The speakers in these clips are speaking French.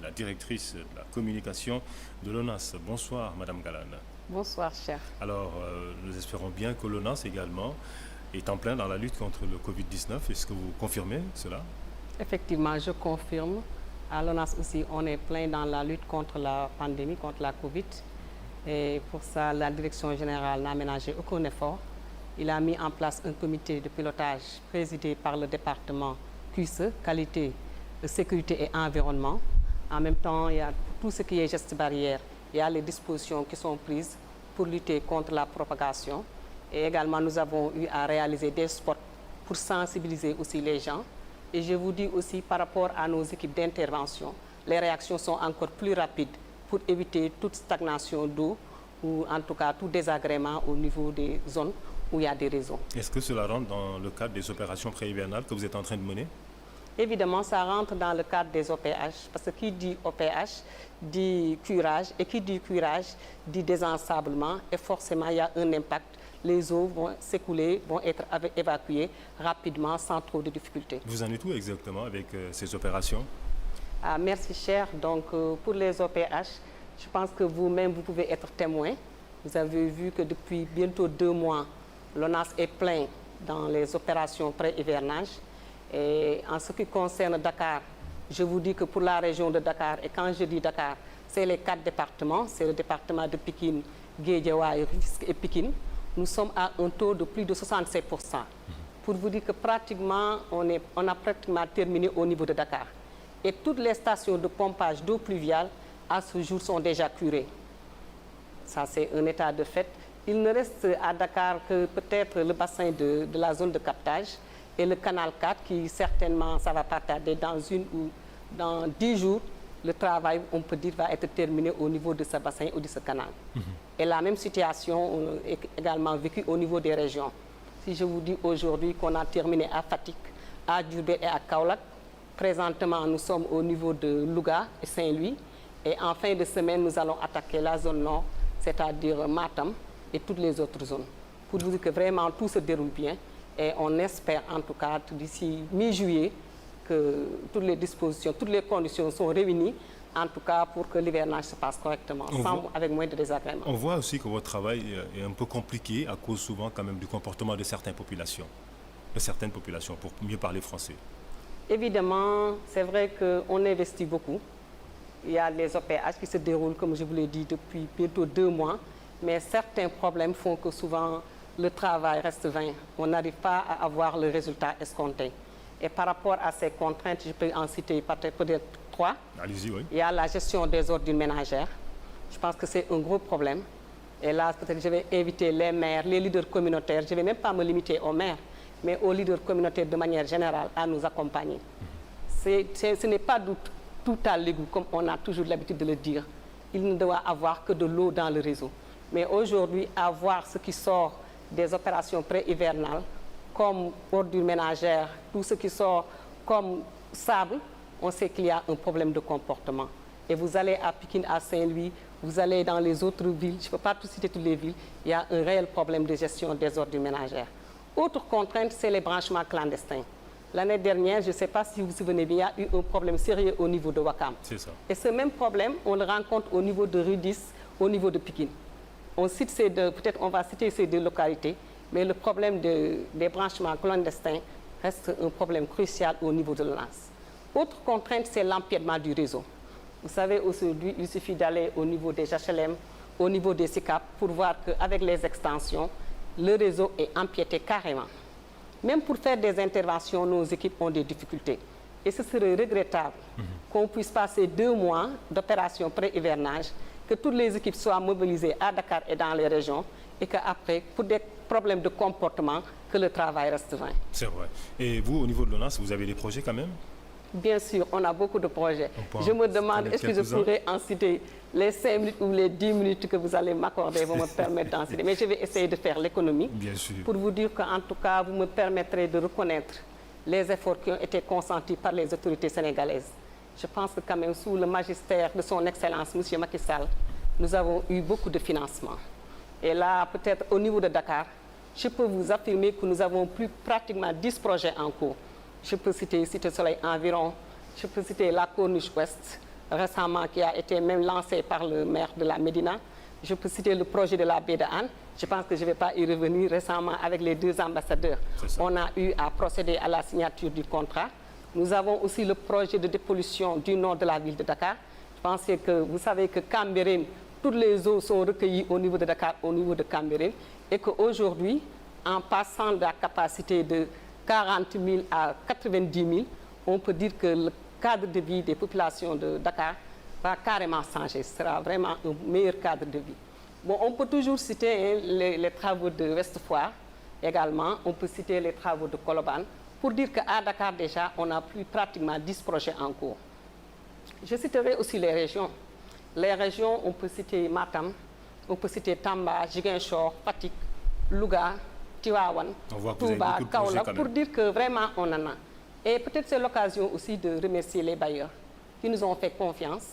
la directrice de la communication de l'ONAS. Bonsoir, Madame Galane. Bonsoir, cher. Alors, nous espérons bien que l'ONAS également est en plein dans la lutte contre le Covid-19. Est-ce que vous confirmez cela? Effectivement, je confirme. À l'ONAS aussi, on est plein dans la lutte contre la pandémie, contre la Covid. Et pour ça, la direction générale n'a ménagé aucun effort. Il a mis en place un comité de pilotage présidé par le département QSE, qualité, sécurité et environnement. En même temps, il y a tout ce qui est gestes barrières. Il y a les dispositions qui sont prises pour lutter contre la propagation. Et également, nous avons eu à réaliser des spots pour sensibiliser aussi les gens. Et je vous dis aussi, par rapport à nos équipes d'intervention, les réactions sont encore plus rapides pour éviter toute stagnation d'eau ou en tout cas tout désagrément au niveau des zones où il y a des réseaux. Est-ce que cela rentre dans le cadre des opérations pré-hivernales que vous êtes en train de mener? Évidemment, ça rentre dans le cadre des OPH, parce que qui dit OPH dit curage, et qui dit curage dit désensablement, et forcément il y a un impact. Les eaux vont s'écouler, vont être évacuées rapidement, sans trop de difficultés. Vous en êtes où exactement avec ces opérations? Merci, cher. Donc, pour les OPH, je pense que vous-même, vous pouvez être témoin. Vous avez vu que depuis bientôt 2 mois, l'ONAS est plein dans les opérations pré-hivernage. Et en ce qui concerne Dakar, je vous dis que pour la région de Dakar, et quand je dis Dakar, c'est les 4 départements, c'est le département de Pikine, Guédiawaye, Rufisque et Pikine. Nous sommes à un taux de plus de 67%. Pour vous dire que pratiquement, on a pratiquement terminé au niveau de Dakar. Et toutes les stations de pompage d'eau pluviale, à ce jour, sont déjà curées. Ça, c'est un état de fait. Il ne reste à Dakar que peut-être le bassin de la zone de captage et le canal 4 qui, certainement, ça va pas tarder dans 10 jours. Le travail, on peut dire, va être terminé au niveau de ce bassin ou de ce canal. Et la même situation est également vécue au niveau des régions. Si je vous dis aujourd'hui qu'on a terminé à Fatick, à Diourbel et à Kaolack, présentement, nous sommes au niveau de Louga et Saint-Louis. Et en fin de semaine, nous allons attaquer la zone nord, c'est-à-dire Matam et toutes les autres zones. Pour vous dire que vraiment tout se déroule bien. Et on espère en tout cas d'ici mi-juillet que toutes les dispositions, toutes les conditions sont réunies, en tout cas pour que l'hivernage se passe correctement, avec moins de désagréments. On voit aussi que votre travail est un peu compliqué à cause souvent quand même du comportement de certaines populations, pour mieux parler français. Évidemment, c'est vrai qu'on investit beaucoup. Il y a les OPH qui se déroulent, comme je vous l'ai dit, depuis bientôt 2 mois, mais certains problèmes font que souvent le travail reste vain. On n'arrive pas à avoir le résultat escompté. Et par rapport à ces contraintes, je peux en citer peut-être 3. Allez-y, oui. Il y a la gestion des ordures ménagères. Je pense que c'est un gros problème. Et là, peut-être je vais inviter les maires, les leaders communautaires. Je ne vais même pas me limiter aux maires, mais aux leaders communautaires de manière générale à nous accompagner. Ce n'est pas tout à l'égout, comme on a toujours l'habitude de le dire. Il ne doit avoir que de l'eau dans le réseau. Mais aujourd'hui, avoir ce qui sort des opérations pré-hivernales, comme ordures ménagères, tout ce qui sort comme sable, on sait qu'il y a un problème de comportement. Et vous allez à Pikine, à Saint-Louis, vous allez dans les autres villes, je ne peux pas tout citer toutes les villes, il y a un réel problème de gestion des ordures ménagères. Autre contrainte, c'est les branchements clandestins. L'année dernière, je ne sais pas si vous vous souvenez bien, il y a eu un problème sérieux au niveau de Ouakam. C'est ça. Et ce même problème, on le rencontre au niveau de Rudis, au niveau de Pikine. Peut-être on va citer ces 2 localités, mais le problème des branchements clandestins reste un problème crucial au niveau de l'ONAS. Autre contrainte, c'est l'empiètement du réseau. Vous savez, aujourd'hui, il suffit d'aller au niveau des HLM, au niveau des SICAP, pour voir qu'avec les extensions, le réseau est empiété carrément. Même pour faire des interventions, nos équipes ont des difficultés. Et ce serait regrettable qu'on puisse passer 2 mois d'opération pré-hivernage, que toutes les équipes soient mobilisées à Dakar et dans les régions, et qu'après, pour des problèmes de comportement, que le travail reste vain. C'est vrai. Et vous, au niveau de l'ONAS, vous avez des projets quand même? Bien sûr, on a beaucoup de projets. Je me demande, est-ce que je pourrais en citer les 5 minutes ou les 10 minutes que vous allez m'accorder vont me permettre d'en citer. Mais je vais essayer de faire l'économie. Bien sûr. Pour vous dire qu'en tout cas, vous me permettrez de reconnaître les efforts qui ont été consentis par les autorités sénégalaises. Je pense que quand même, sous le magistère de son Excellence, M. Macky Sall, nous avons eu beaucoup de financement. Et là, peut-être au niveau de Dakar, je peux vous affirmer que nous avons pratiquement 10 projets en cours. Je peux citer Cité Soleil Environ, je peux citer la Corniche Ouest, récemment qui a été même lancé par le maire de la Médina. Je peux citer le projet de la baie de Hann. Je pense que je ne vais pas y revenir. Récemment, avec les 2 ambassadeurs, on a eu à procéder à la signature du contrat. Nous avons aussi le projet de dépollution du nord de la ville de Dakar. Je pense que vous savez que Cambérène, toutes les eaux sont recueillies au niveau de Dakar, au niveau de Cambérène, et qu'aujourd'hui, en passant de la capacité de 40 000 à 90 000, on peut dire que le cadre de vie des populations de Dakar va carrément changer. Ce sera vraiment un meilleur cadre de vie. Bon, on peut toujours citer les travaux de Ouest Foire également. On peut citer les travaux de Colobane pour dire qu'à Dakar déjà, on a plus pratiquement 10 projets en cours. Je citerai aussi les régions. Les régions, on peut citer Matam, on peut citer Tamba, Ziguinchor, Fatick, Louga, Tivaouane, Touba, Kaolack, pour dire que vraiment on en a. Et peut-être c'est l'occasion aussi de remercier les bailleurs qui nous ont fait confiance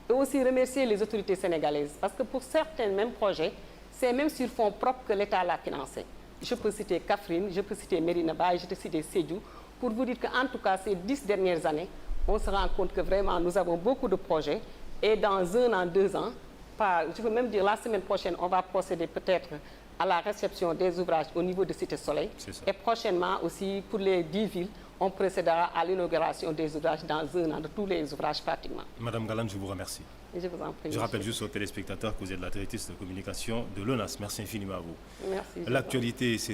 et aussi remercier les autorités sénégalaises parce que pour certains mêmes projets, c'est même sur fonds propres que l'État l'a financé. Je peux citer Kaffrine, je peux citer Médina Baye, je peux citer Sédhiou pour vous dire qu'en tout cas ces 10 dernières années, on se rend compte que vraiment nous avons beaucoup de projets et dans 1 an, 2 ans, je peux même dire la semaine prochaine, on va procéder peut-être à la réception des ouvrages au niveau de Cité Soleil. Et prochainement aussi pour les 10 villes, on procédera à l'inauguration des ouvrages dans 1 an, de tous les ouvrages pratiquement. Madame Galland, je vous remercie. Et je vous en prie. Je rappelle juste aux téléspectateurs que vous êtes la directrice de communication de l'ONAS. Merci infiniment à vous. Merci. L'actualité, c'est